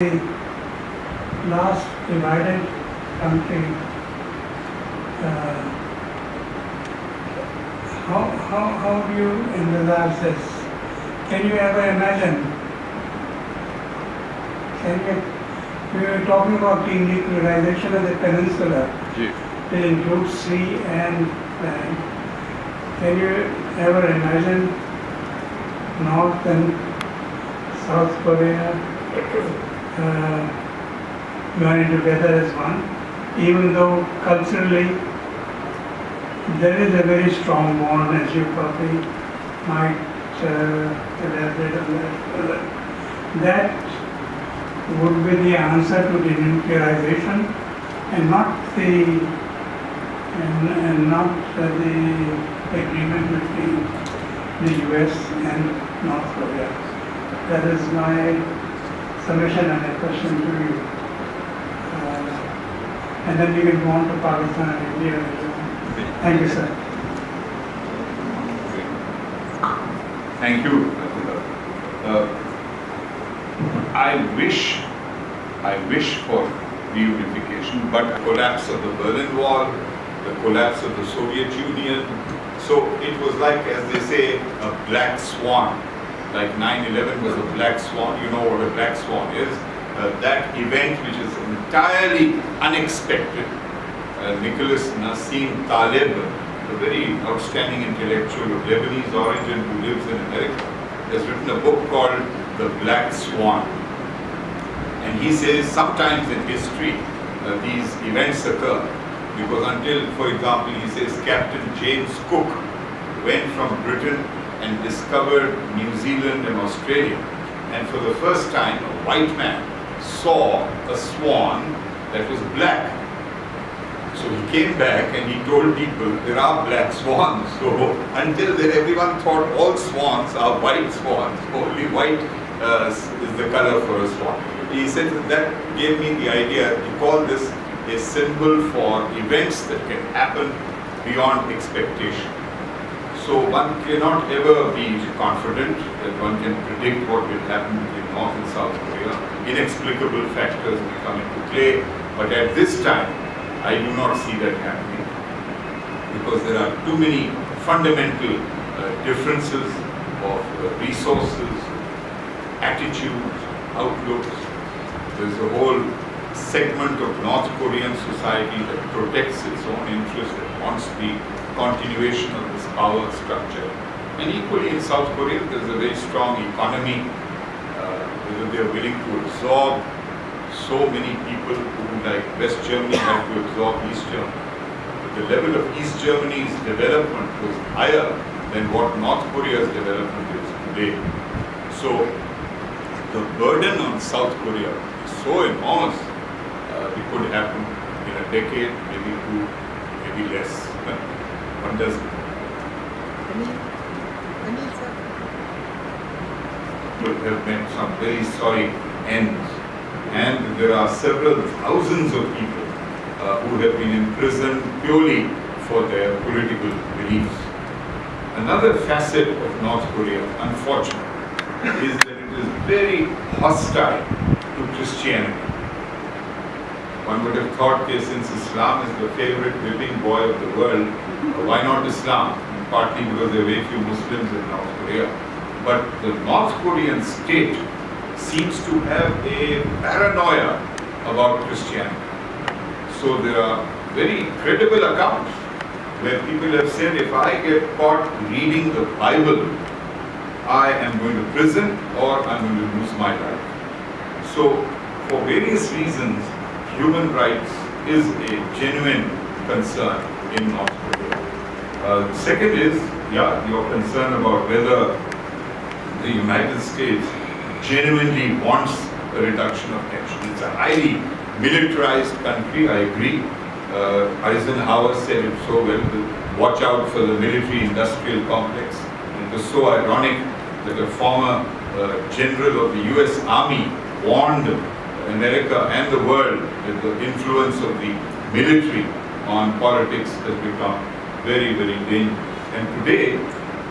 The last divided country, uh, how do you envisage this? Can you ever imagine? We were talking about denuclearization of the peninsula. It includes sea and land. Can you ever imagine North and South Korea joining together as one, even though culturally there is a very strong bond, as you probably might elaborate on that. That would be the answer to denuclearization, and not the agreement between the US and North Korea. That is my submission and a question to you. And then we can go on to Pakistan and India. Thank you, sir. Thank you. I wish for reunification, but the collapse of the Berlin Wall, the collapse of the Soviet Union, so it was like, as they say, a black swan. Like 9/11 was a black swan. You know what a black swan is. That event, which is entirely unexpected. Nicholas Nassim Taleb, a very outstanding intellectual of Lebanese origin who lives in America, has written a book called The Black Swan. And he says sometimes in history these events occur because until, for example, he says Captain James Cook went from Britain and discovered New Zealand and Australia. And for the first time, a white man saw a swan that was black. So he came back and he told people there are black swans. So until then, everyone thought all swans are white swans. Only white is the color for a swan. He said that gave me the idea to call this a symbol for events that can happen beyond expectation. So one cannot ever be confident that one can predict what will happen between North and South Korea. Inexplicable factors may come into play, but at this time, I do not see that happening because there are too many fundamental differences of resources, attitudes, outlooks. There is a whole segment of North Korean society that protects its own interests, that wants the continuation of this power structure. And equally in South Korea, there is a very strong economy. They are willing to absorb so many people who, like West Germany, had to absorb East Germany. But the level of East Germany's development was higher than what North Korea's development is today. So the burden on South Korea is so enormous, it could happen in a decade, maybe two, maybe less. One doesn't. Would have meant some very sorry ends. And there are several thousands of people who have been imprisoned purely for their political beliefs. Another facet of North Korea, unfortunately, is that it is very hostile to Christianity. One would have thought that since Islam is the favorite whipping boy of the world, why not Islam? Partly because there are very few Muslims in North Korea. But the North Korean state seems to have a paranoia about Christianity. So there are very credible accounts where people have said, if I get caught reading the Bible, I am going to prison or I'm going to lose my life. So for various reasons, human rights is a genuine concern in North Korea. Second is, your concern about whether the United States genuinely wants a reduction of tension. It's a highly militarized country, I agree. Eisenhower said it so well, watch out for the military-industrial complex. It was so ironic that a former general of the US Army warned America and the world that the influence of the military on politics has become very, very dangerous. And today,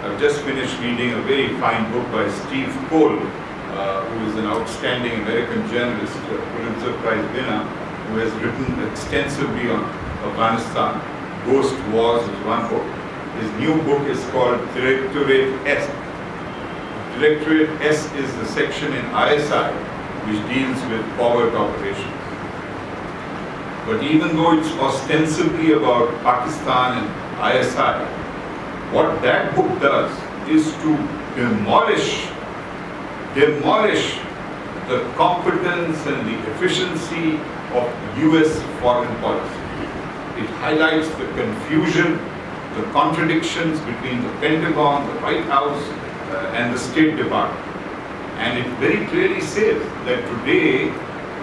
I've just finished reading a very fine book by Steve Cole who is an outstanding American journalist, Pulitzer Prize winner, who has written extensively on Afghanistan. Ghost Wars is one book. His new book is called Directorate S. Directorate S is the section in ISI which deals with covert operations. But even though it's ostensibly about Pakistan and ISI, what that book does is to demolish the competence and the efficiency of US foreign policy. It highlights the confusion, the contradictions between the Pentagon, the White House, and the State Department. And it very clearly says that today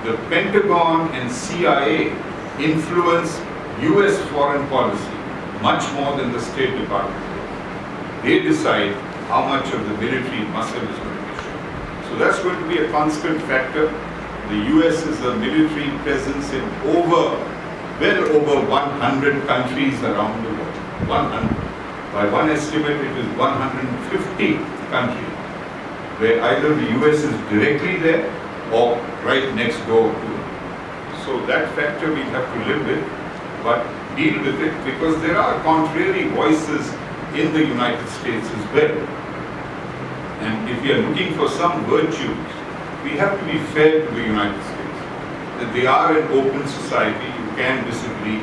the Pentagon and CIA influence US foreign policy much more than the State Department. They decide how much of the military muscle is going to be shown. So that's going to be a constant factor. The US is a military presence in well over 100 countries around the world. 100. By one estimate, it is 150 countries where either the US is directly there or right next door to it. So that factor we have to live with, but deal with it, because there are contrary voices in the United States as well. And if we are looking for some virtues, we have to be fair to the United States. That they are an open society, you can disagree.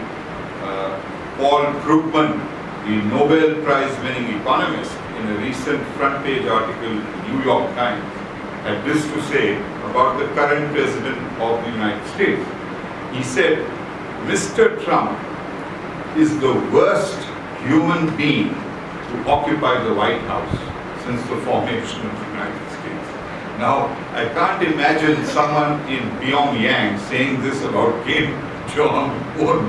Paul Krugman, the Nobel Prize winning economist, in a recent front page article in the New York Times, had this to say about the current president of the United States. He said, Mr. Trump is the worst human being to occupy the White House since the formation of the United States. Now, I can't imagine someone in Pyongyang saying this about Kim Jong-Un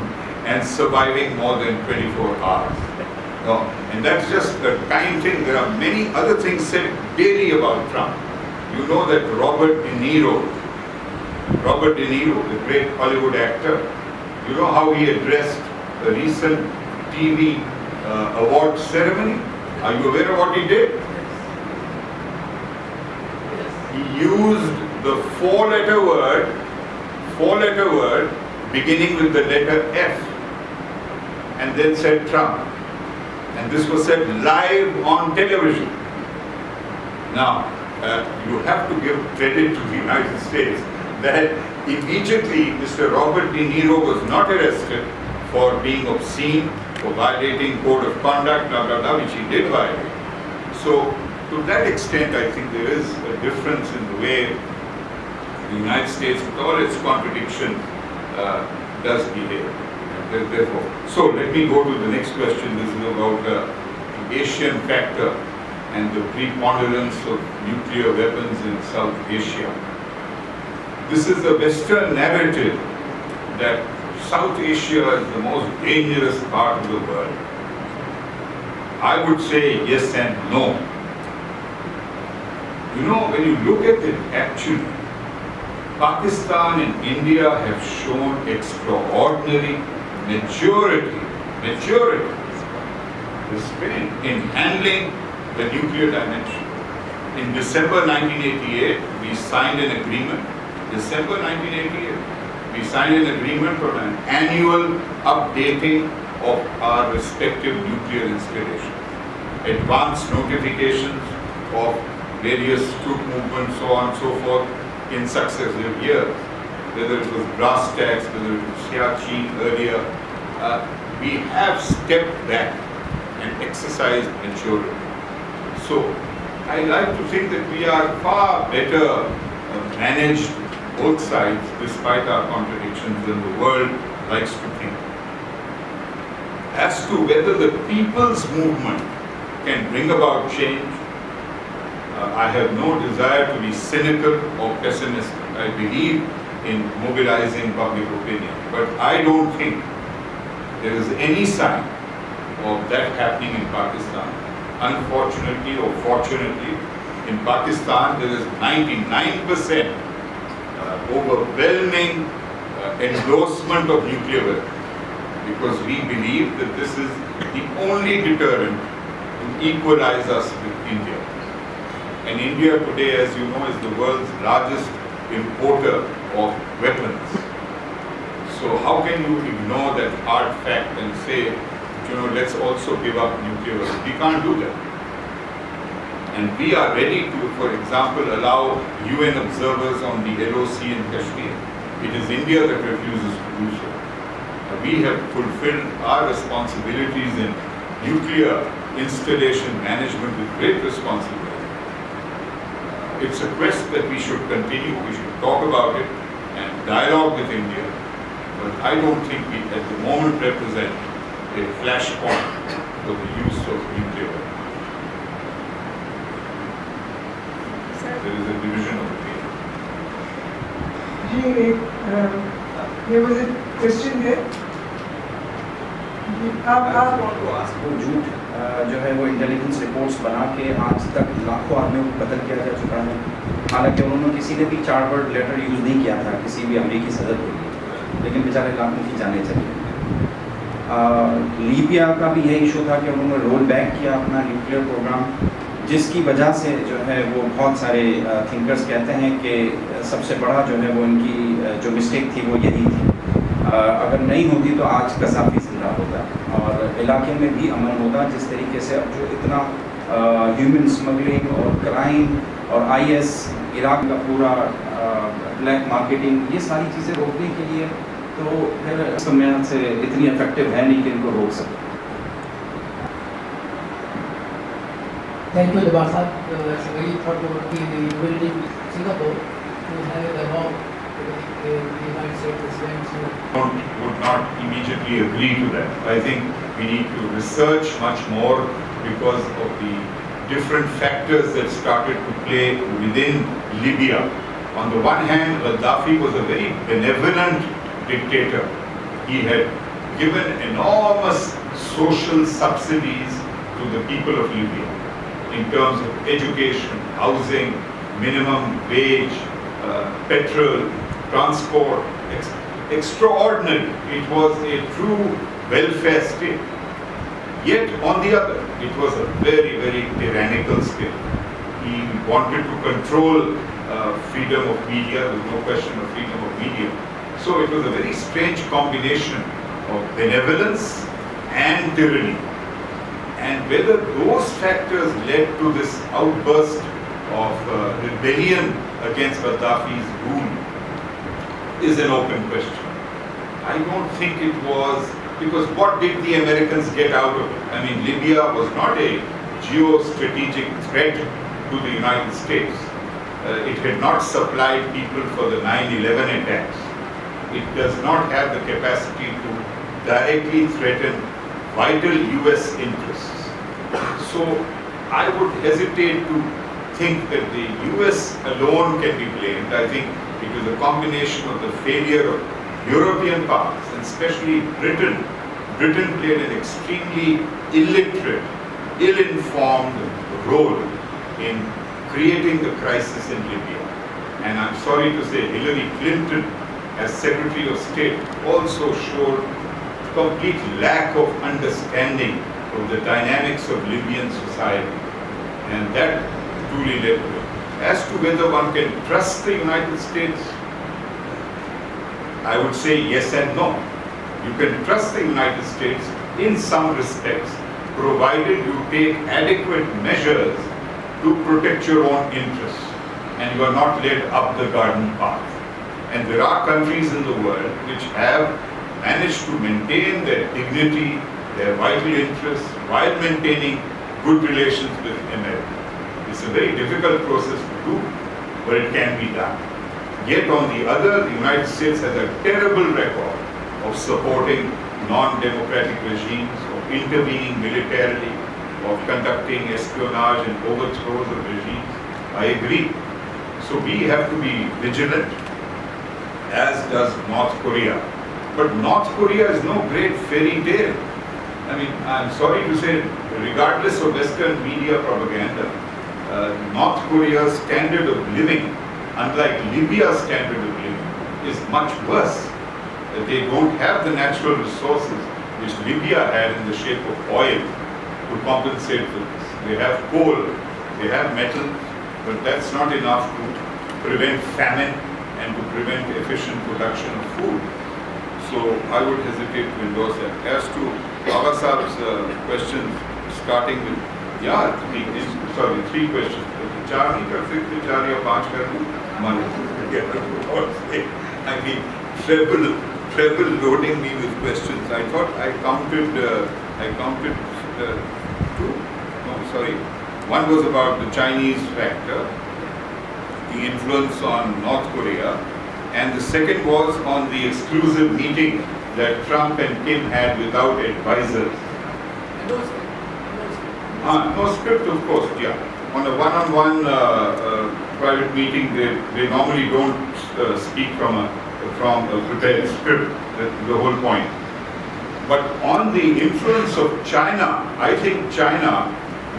and surviving more than 24 hours. No, and that's just a kind thing. There are many other things said daily about Trump. You know that Robert De Niro, the great Hollywood actor, you know how he addressed a recent TV award ceremony? Are you aware of what he did? He used the four-letter word beginning with the letter F, and then said Trump. And this was said live on television. Now, you have to give credit to the United States that immediately Mr. Robert De Niro was not arrested for being obscene, for violating code of conduct, blah, blah, blah, which he did violate. So, to that extent, I think there is a difference in the way the United States, with all its contradictions, does behave. Therefore, so let me go to the next question. This is about the Asian factor and the preponderance of nuclear weapons in South Asia. This is the Western narrative that South Asia is the most dangerous part of the world. I would say yes and no. You know, when you look at it actually, Pakistan and India have shown extraordinary maturity in handling the nuclear dimension. In December 1988, we signed an agreement. We signed an agreement on an annual updating of our respective nuclear installations. Advance notifications of various troop movements, so on and so forth, in successive years. Whether it was brass tacks, whether it was Siachen earlier, we have stepped back and exercised maturity. So, I like to think that we are far better managed, both sides, despite our contradictions, than the world likes to think. As to whether the people's movement can bring about change, I have no desire to be cynical or pessimistic. I believe in mobilizing public opinion, but I don't think there is any sign of that happening in Pakistan. Unfortunately or fortunately, in Pakistan there is 99% overwhelming endorsement of nuclear weapons, because we believe that this is the only deterrent to equalize us with India. And India today, as you know, is the world's largest importer of weapons. So how can you ignore that hard fact and say, let's also give up nuclear weapons? We can't do that. And we are ready to, for example, allow UN observers on the LOC in Kashmir. It is India that refuses to do so. We have fulfilled our responsibilities in nuclear installation management with great responsibility. It's a quest that we should continue, we should talk about it and dialogue with India. But I don't think we at the moment represent a flashpoint for the use of nuclear weapons. There is a division of opinion. There was a question there. वो झूठ जो है वो intelligence reports बना के आज तक लाखों आदमियों को कत्ल किया जा चुका है। हालांकि उन्होंने किसी ने भी 4 वर्ड लेटर यूज़ नहीं किया था किसी भी अमेरिकी सदर के लिए, लेकिन बेचारे लाखों की जाने चली। लीबिया का भी यही इशू था कि उन्होंने रोल बैक किया अपना न्यूक्लियर प्रोग्राम, जिसकी वजह से जो है वो बहुत सारे थिंकर्स कहते हैं कि सबसे बड़ा जो है वो इनकी जो मिस्टेक थी वो यही थी। अगर नहीं होती तो आज कसाफी जिंदा होता और इलाके में भी अमन होता। जिस तरीके से अब जो इतना ह्यूमन स्मगलिंग और क्राइम और IS इराक का पूरा ब्लैक मार्केटिंग, ये सारी चीज़ें रोकने के लिए तो फिर समय से इतनी इफेक्टिव है नहीं कि इनको रोक सके। Thank you, Jabbar Sahab. It's a very thought-provoking. You will in Singapore to have a dialogue with the United States President. Would not immediately agree to that. I think we need to research much more because of the different factors that started to play within Libya. On the one hand, Gaddafi was a very benevolent dictator. He had given enormous social subsidies to the people of Libya in terms of education, housing, minimum wage, petrol, transport. Extraordinary. It was a true welfare state. Yet on the other, it was a very, very tyrannical state. He wanted to control freedom of media. There was no question of freedom of media. So it was a very strange combination of benevolence and tyranny. And whether those factors led to this outburst of rebellion against Gaddafi's rule is an open question. I don't think it was, because what did the Americans get out of it? I mean, Libya was not a geostrategic threat to the United States. It had not supplied people for the 9/11 attacks. It does not have the capacity to directly threaten vital US interests. So I would hesitate to think that the US alone can be blamed. I think it was a combination of the failure of European powers, and especially Britain. Britain played an extremely illiterate, ill-informed role in creating the crisis in Libya. And I'm sorry to say, Hillary Clinton, as Secretary of State, also showed complete lack of understanding of the dynamics of Libyan society. And that truly led to it. As to whether one can trust the United States, I would say yes and no. You can trust the United States in some respects, provided you take adequate measures to protect your own interests and you are not led up the garden path. And there are countries in the world which have managed to maintain their dignity, their vital interests, while maintaining good relations with America. It's a very difficult process to do, but it can be done. Yet on the other, the United States has a terrible record of supporting non-democratic regimes, of intervening militarily, of conducting espionage and overthrows of regimes. I agree. So we have to be vigilant, as does North Korea. But North Korea is no great fairy tale. I mean, I'm sorry to say, regardless of Western media propaganda, North Korea's standard of living, unlike Libya's standard of living, is much worse. They don't have the natural resources which Libya had in the shape of oil to compensate for this. They have coal, they have metal, but that's not enough to prevent famine and to prevent efficient production of food. So I would hesitate to endorse that. As to Baba Saab's questions, starting with, three questions. चार नहीं कर सकते, चार या पांच कर दूं, I mean, treble loading me with questions. I thought I counted two. No, sorry. One was about the Chinese factor, the influence on North Korea, and the second was on the exclusive meeting that Trump and Kim had without advisors. No script, of course, yeah. On a one-on-one private meeting, they normally don't speak from a prepared script. That's the whole point. But on the influence of China, I think China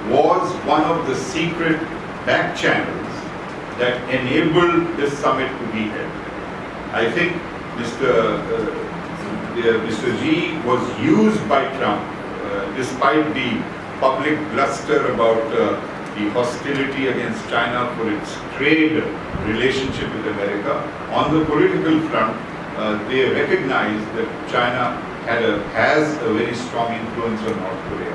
was one of the secret back channels that enabled this summit to be held. I think Mr. Xi was used by Trump, despite the public bluster about the hostility against China for its trade relationship with America. On the political front, they recognized that China has a very strong influence on North Korea.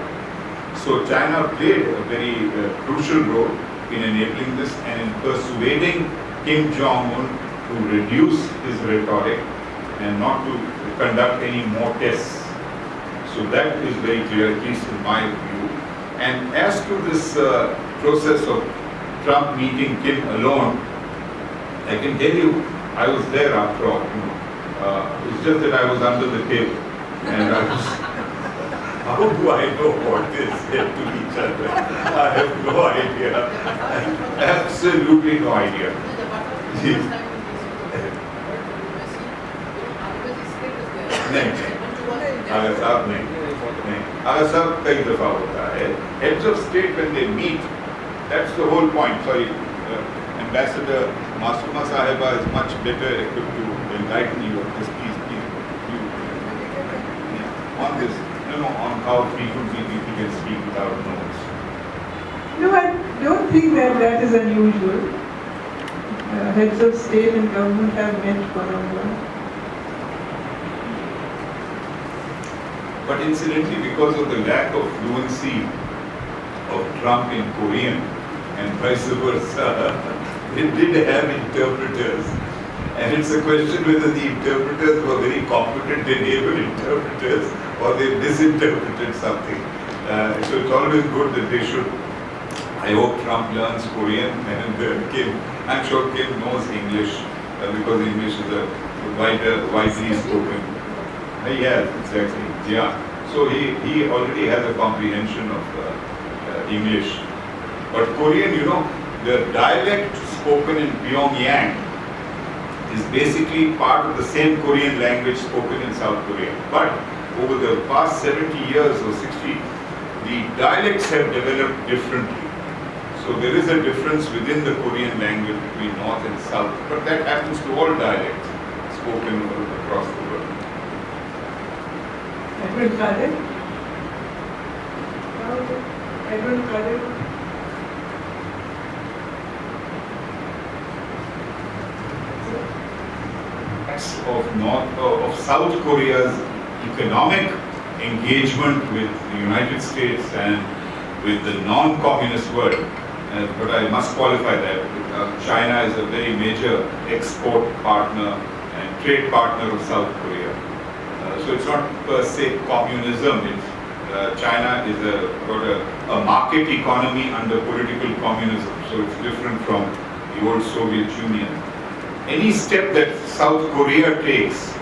So China played a very crucial role in enabling this and in persuading Kim Jong-Un to reduce his rhetoric and not to conduct any more tests. So that is very clear, at least in my view. And as to this process of Trump meeting Kim alone, I can tell you, I was there after all. It's just that I was under the table, and I was. How do I know what they said to each other? I have no idea. Absolutely no idea. अगर सब कई दफा होता है, heads of state when they meet, that's the whole point. Sorry, Ambassador Masuma Sahiba is much better equipped to enlighten you on this. Please, on this, on how frequently people can speak without notes. No, I don't think that is unusual. Heads of state and government have met one-on-one. But incidentally, because of the lack of fluency of Trump in Korean and vice versa, they did have interpreters. And it's a question whether the interpreters were very competent, enabled interpreters, or they misinterpreted something. So it's always good that they should. I hope Trump learns Korean, and Kim, I'm sure Kim knows English, because English is a widely spoken. Yes, exactly. Yeah. So he already has a comprehension of English. But Korean, the dialect spoken in Pyongyang is basically part of the same Korean language spoken in South Korea. But over the past 70 years or 60, the dialects have developed differently. So there is a difference within the Korean language between North and South. But that happens to all dialects spoken across the world. Edwin Khaled? Edwin Khaled? Of South Korea's economic engagement with the United States and with the non-communist world. But I must qualify that. China is a very major export partner and trade partner of South Korea. So it's not per se communism. China is got a market economy under political communism. So it's different from the old Soviet Union. Any step that South Korea takes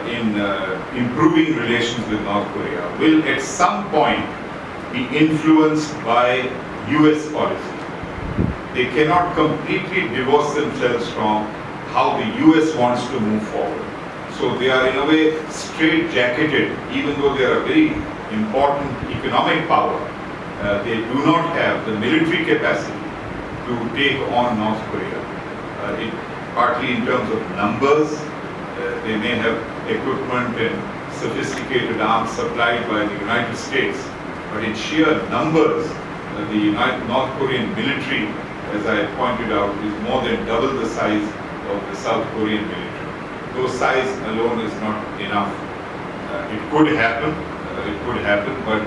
in improving relations with North Korea will at some point be influenced by US policy. They cannot completely divorce themselves from how the US wants to move forward. So they are in a way straight-jacketed, even though they are a very important economic power. They do not have the military capacity to take on North Korea. Partly in terms of numbers, they may have equipment and sophisticated arms supplied by the United States, but in sheer numbers, the North Korean military as I pointed out, is more than double the size of the South Korean military. Though size alone is not enough. It could happen, but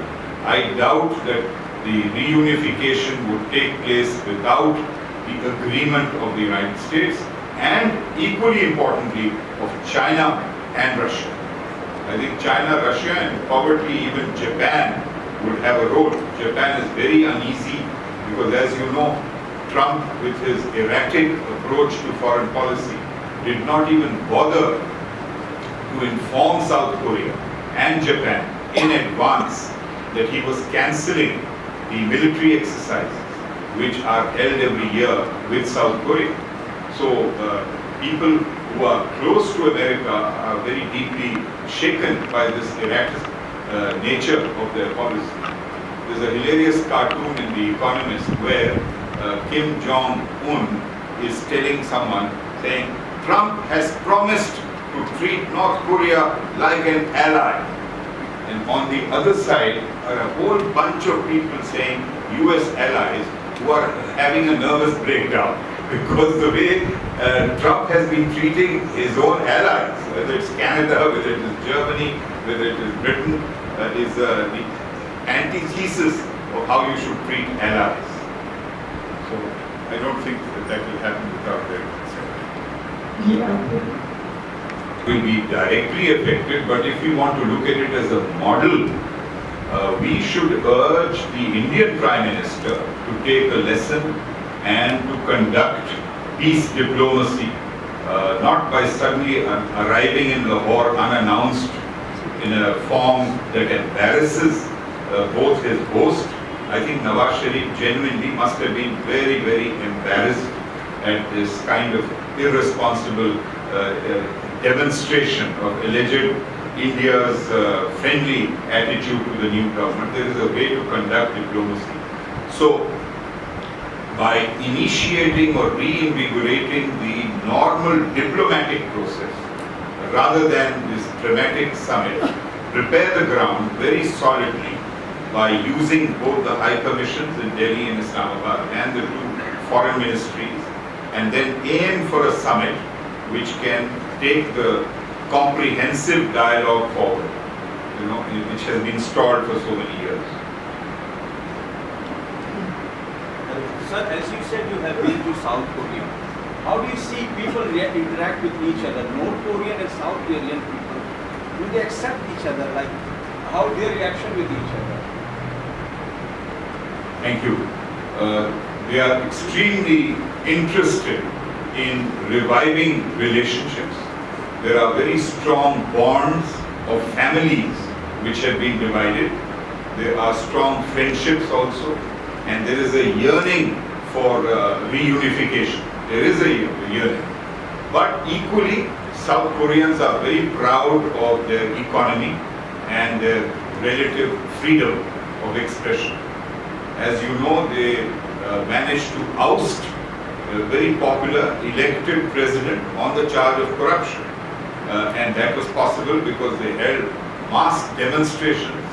I doubt that the reunification would take place without the agreement of the United States and, equally importantly, of China and Russia. I think China, Russia, and probably even Japan would have a role. Japan is very uneasy because, as you know, Trump, with his erratic approach to foreign policy, did not even bother to inform South Korea and Japan in advance that he was cancelling the military exercises which are held every year with South Korea. So people who are close to America are very deeply shaken by this erratic nature of their policy. There's a hilarious cartoon in The Economist where Kim Jong-Un is telling someone, saying, Trump has promised to treat North Korea like an ally. And on the other side are a whole bunch of people saying US allies who are having a nervous breakdown because the way Trump has been treating his own allies, whether it's Canada, whether it is Germany, whether it is Britain, is the antithesis of how you should treat allies. So I don't think that will happen without their consent. Yeah. Will be directly affected, but if we want to look at it as a model, we should urge the Indian Prime Minister to take a lesson and to conduct peace diplomacy, not by suddenly arriving in Lahore unannounced in a form that embarrasses both his host. I think Nawaz Sharif genuinely must have been very, very embarrassed at this kind of irresponsible demonstration of alleged India's friendly attitude to the new government. There is a way to conduct diplomacy. So, by initiating or reinvigorating the normal diplomatic process, rather than this dramatic summit, prepare the ground very solidly by using both the high commissions in Delhi and Islamabad and the two foreign ministries, and then aim for a summit which can take the comprehensive dialogue forward, which has been stalled for so many years. Sir, as you said, you have been to South Korea. How do you see people interact with each other? North Korean and South Korean people, do they accept each other? Like, how their reaction with each other? Thank you. They are extremely interested in reviving relationships. There are very strong bonds of families which have been divided. There are strong friendships also, and there is a yearning for reunification. There is a yearning. But equally, South Koreans are very proud of their economy and their relative freedom of expression. As you know, they managed to oust a very popular elected president on the charge of corruption. And that was possible because they held mass demonstrations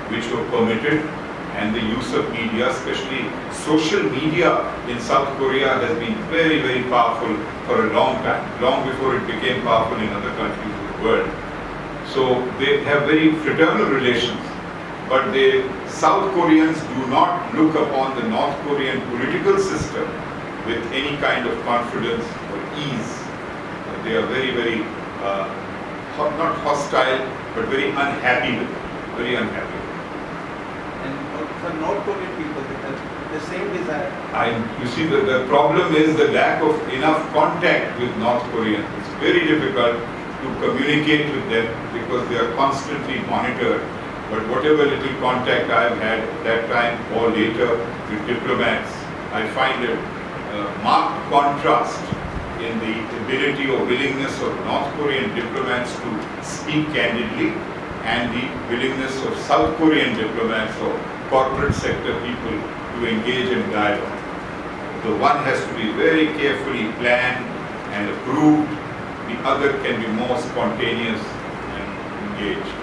which were permitted, and the use of media, especially social media in South Korea, has been very, very powerful for a long time, long before it became powerful in other countries of the world. So they have very fraternal relations, but the South Koreans do not look upon the North Korean political system with any kind of confidence or ease. They are very, very, not hostile, but very unhappy with it, very unhappy. And for North Korean people, they have the same desire. You see, the problem is the lack of enough contact with North Koreans. It's very difficult to communicate with them because they are constantly monitored. But whatever little contact I've had at that time or later with diplomats, I find a marked contrast in the ability or willingness of North Korean diplomats to speak candidly and the willingness of South Korean diplomats or corporate sector people to engage in dialogue. The one has to be very carefully planned and approved. The other can be more spontaneous and engaged.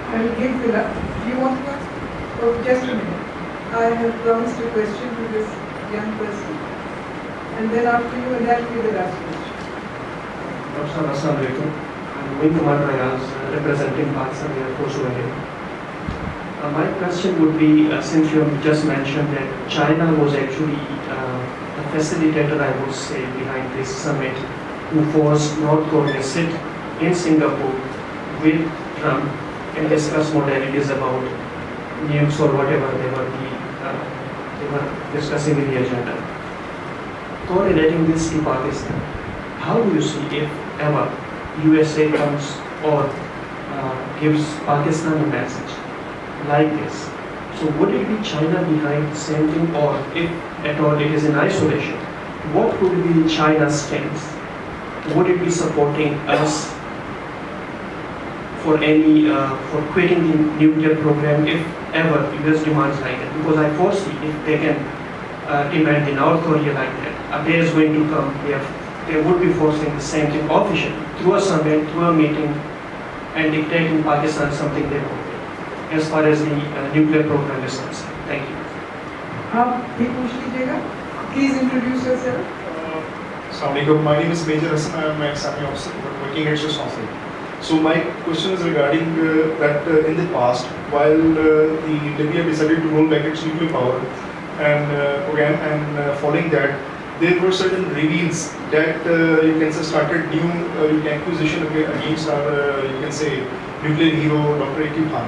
I will give the last. Do you want to ask? Oh, just a minute. I have promised a question to this young person. And then after you, and that will be the last question. Dr. Assalamu alaikum. I'm Wing Commander Ayaz, representing Pakistan Air Force Battalion. My question would be, since you have just mentioned that China was actually the facilitator, I would say, behind this summit, who forced North Korea to sit in Singapore with Trump and discuss modalities about nukes or whatever they were discussing in the agenda. Correlating this to Pakistan, how do you see, if ever, USA comes or gives Pakistan a message like this? So would it be China behind the same thing, or if at all it is in isolation, what would be China's stance? Would it be supporting us for for quitting the nuclear program if ever US demands like that? Because I foresee if they can demand the North Korea like that, a day is going to come, they would be forcing the same thing officially through a summit, through a meeting, and dictating Pakistan something they want as far as the nuclear program is concerned. Thank you. Please introduce yourself. Assalamualaikum. My name is Major Hassan. I am an ex-army officer working at Rostrum. So my question is regarding that in the past, while the Libya decided to roll back its nuclear power and program, and following that, there were certain reveals that you can say started new accusation against our you can say nuclear hero Dr. Akil Khan.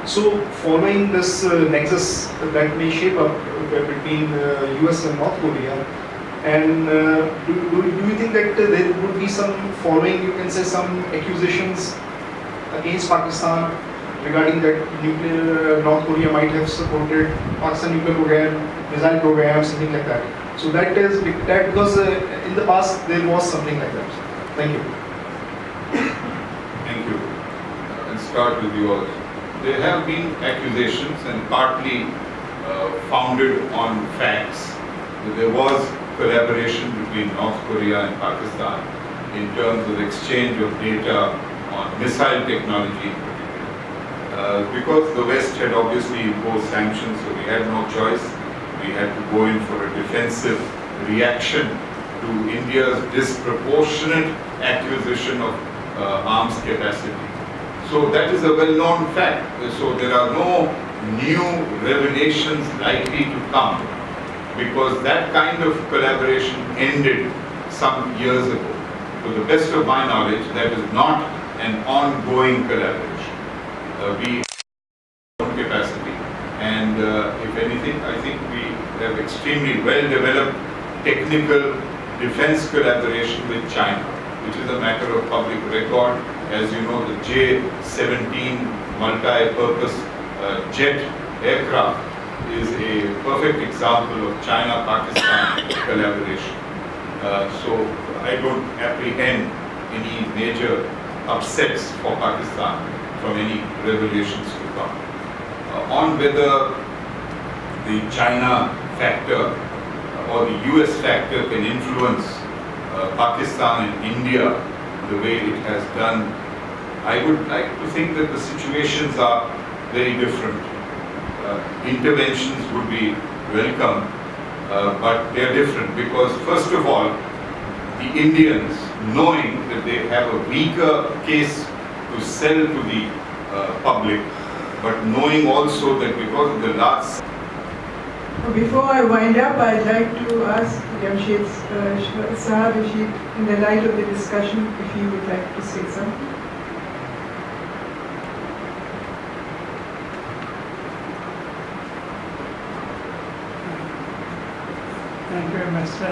So following this nexus that may shape up between US and North Korea, and do you think that there would be some following, you can say, some accusations against Pakistan regarding that nuclear North Korea might have supported Pakistan nuclear program, missile program, something like that? So that is that because in the past there was something like that. Thank you. Thank you. I'll start with yours. There have been accusations and partly founded on facts that there was collaboration between North Korea and Pakistan in terms of exchange of data on missile technology. Because the West had obviously imposed sanctions, so we had no choice. We had to go in for a defensive reaction to India's disproportionate acquisition of arms capacity. So that is a well-known fact. So there are no new revelations likely to come, because that kind of collaboration ended some years ago. To the best of my knowledge, that is not an ongoing collaboration. We have capacity, and if anything, I think we have extremely well-developed technical defense collaboration with China, which is a matter of public record. As you know, the J-17 multi-purpose jet aircraft is a perfect example of China-Pakistan collaboration. So I don't apprehend any major upsets for Pakistan from any revelations to come. On whether the China factor or the US factor can influence Pakistan and India the way it has done, I would like to think that the situations are very different. Interventions would be welcome, but they are different because, first of all, the Indians, knowing that they have a weaker case to sell to the public, but knowing also that because of the last... Before I wind up, I'd like to ask Jamshed Sahab, in the light of the discussion, if he would like to say something. Thank you, Mr.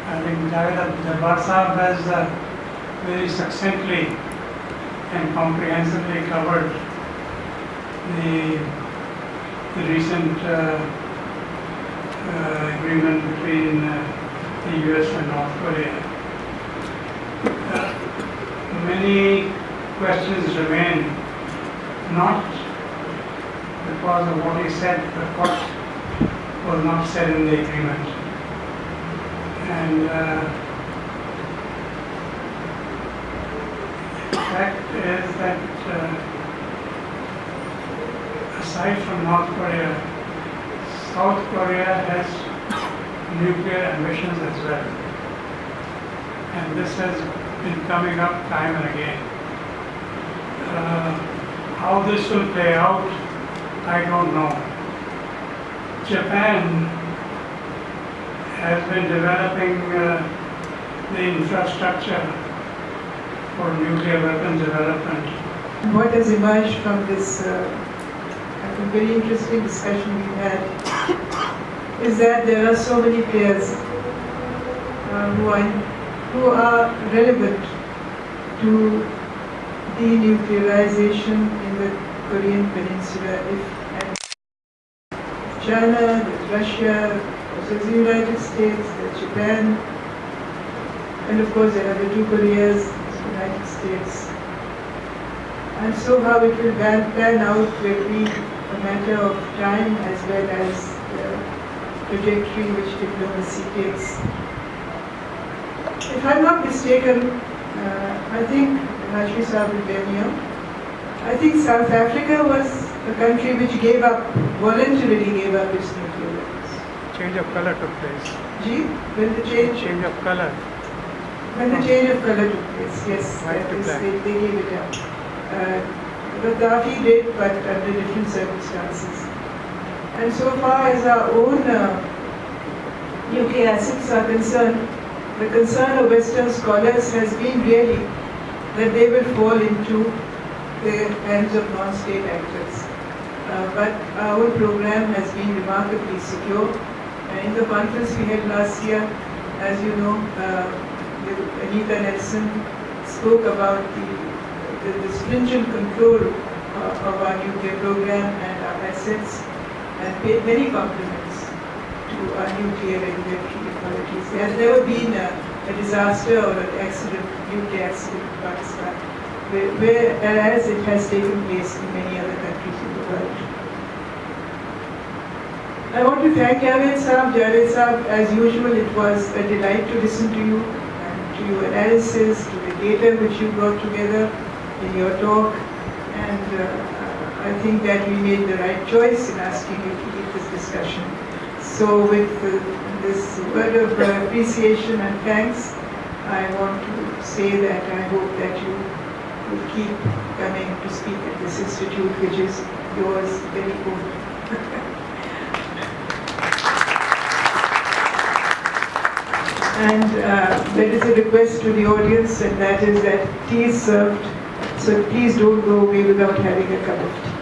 I think Javed Jabbar Sahab has very succinctly and comprehensively covered the recent agreement between the US and North Korea. Many questions remain, not because of what he said, but what was not said in the agreement. And the fact is that aside from North Korea, South Korea has nuclear ambitions as well. And this has been coming up time and again. How this will play out, I don't know. Japan has been developing the infrastructure for nuclear weapons development. What has emerged from this very interesting discussion we had is that there are so many players who are relevant to denuclearization in the Korean Peninsula. China, there's Russia, there's the United States, there's Japan, and of course there are the two Koreas, the United States. And so how it will pan out will be a matter of time as well as the trajectory which diplomacy takes. If I'm not mistaken, I think Karachi Sahib will bear me out. I think South Africa was a country which voluntarily gave up its nuclear weapons. Change of color took place. When the change of color. When the change of color took place, yes, White to black. they gave it up. Gaddafi did, but under different circumstances. And so far as our own nuclear assets are concerned, the concern of Western scholars has been really that they will fall into the hands of non-state actors. But our own program has been remarkably secure. In the conference we had last year, as you know, Anita Nelson spoke about the stringent control of our nuclear program and our assets, and paid many compliments to our nuclear regulatory authorities. There has never been a disaster or an accident, nuclear accident in Pakistan, whereas it has taken place in many other countries in the world. I want to thank Javed Sahib. Javed Sahib, as usual, it was a delight to listen to you and to your analysis, to the data which you brought together in your talk, and I think that we made the right choice in asking you to lead this discussion. So with this word of appreciation and thanks, I want to say that I hope that you will keep coming to speak at this institute, which is yours very own. And there is a request to the audience, and that is that tea is served, so please don't go away without having a cup of tea.